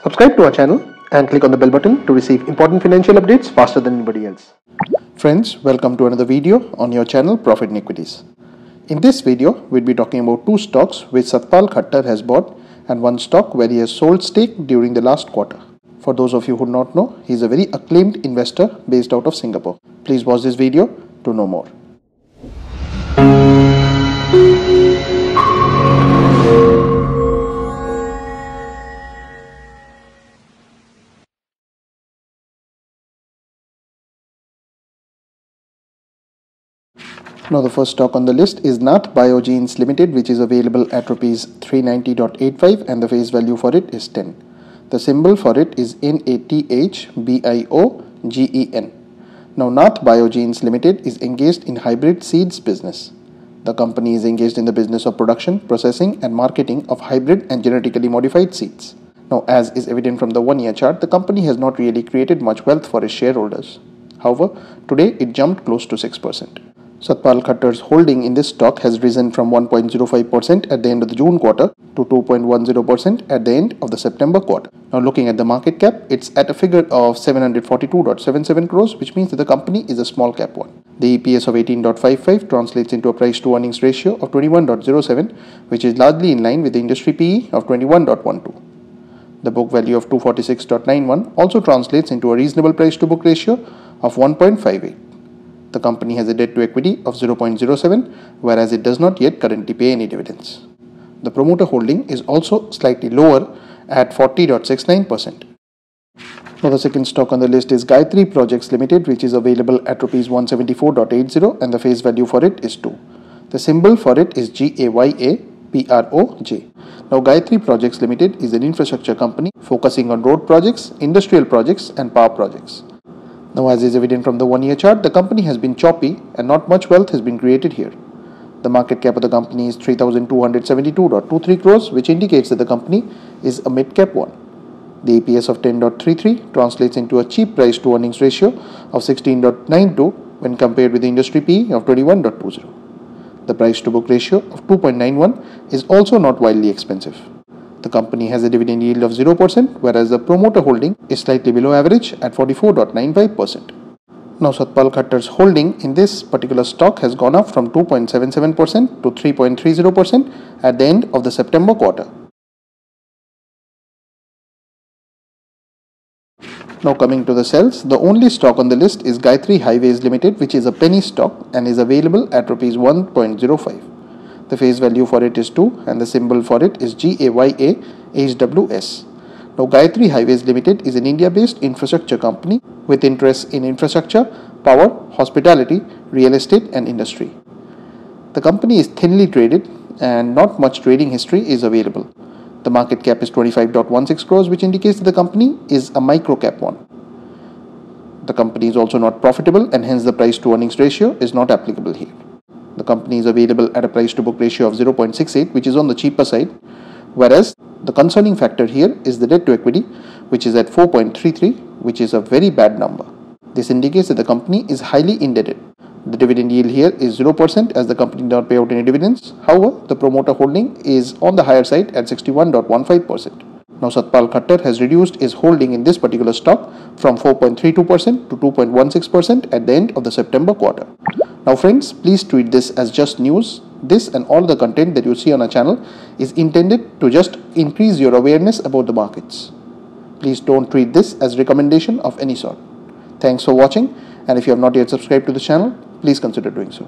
Subscribe to our channel and click on the bell button to receive important financial updates faster than anybody else. Friends, welcome to another video on your channel Profit in Equities. In this video, we'll be talking about two stocks which Satpal Khattar has bought and one stock where he has sold stake during the last quarter. For those of you who do not know, he is a very acclaimed investor based out of Singapore. Please watch this video to know more. Now the first stock on the list is BioGenes Limited, which is available at rupees 390.85 and the face value for it is 10. The symbol for it is NATHBIOGEN. Now BioGenes Limited is engaged in hybrid seeds business. The company is engaged in the business of production, processing and marketing of hybrid and genetically modified seeds. Now, as is evident from the 1-year chart, the company has not really created much wealth for its shareholders. However, today it jumped close to 6%. Satpal Khattar's holding in this stock has risen from 1.05% at the end of the June quarter to 2.10% at the end of the September quarter. Now looking at the market cap, it's at a figure of 742.77 crores, which means that the company is a small cap one. The EPS of 18.55 translates into a price to earnings ratio of 21.07, which is largely in line with the industry PE of 21.12. The book value of 246.91 also translates into a reasonable price to book ratio of 1.58. The company has a debt to equity of 0.07, whereas it does not yet currently pay any dividends. The promoter holding is also slightly lower at 40.69%. Now the second stock on the list is Gayathri Projects Limited, which is available at rupees 174.80 and the face value for it is 2. The symbol for it is GAYAPROJ. Now Gayathri Projects Limited is an infrastructure company focusing on road projects, industrial projects and power projects. Now, as is evident from the 1-year chart, the company has been choppy and not much wealth has been created here. The market cap of the company is 3,272.23 crores, which indicates that the company is a mid-cap one. The EPS of 10.33 translates into a cheap price to earnings ratio of 16.92 when compared with the industry PE of 21.20. The price to book ratio of 2.91 is also not wildly expensive. The company has a dividend yield of 0%, whereas the promoter holding is slightly below average at 44.95%. Now Satpal Khattar's holding in this particular stock has gone up from 2.77% to 3.30% at the end of the September quarter. Now coming to the sells, the only stock on the list is Gayathri Highways Limited, which is a penny stock and is available at rupees 1.05. The face value for it is 2 and the symbol for it is GAYAHWS. Now Gayathri Highways Limited is an India-based infrastructure company with interests in infrastructure, power, hospitality, real estate and industry. The company is thinly traded and not much trading history is available. The market cap is 25.16 crores, which indicates that the company is a micro cap one. The company is also not profitable and hence the price to earnings ratio is not applicable here. The company is available at a price to book ratio of 0.68, which is on the cheaper side, whereas the concerning factor here is the debt to equity, which is at 4.33, which is a very bad number. This indicates that the company is highly indebted. The dividend yield here is 0% as the company did not pay out any dividends. However, the promoter holding is on the higher side at 61.15%. Now Satpal Khattar has reduced his holding in this particular stock from 4.32% to 2.16% at the end of the September quarter. Now friends, please treat this as just news. This and all the content that you see on our channel is intended to just increase your awareness about the markets. Please don't treat this as recommendation of any sort. Thanks for watching, and if you have not yet subscribed to the channel, please consider doing so.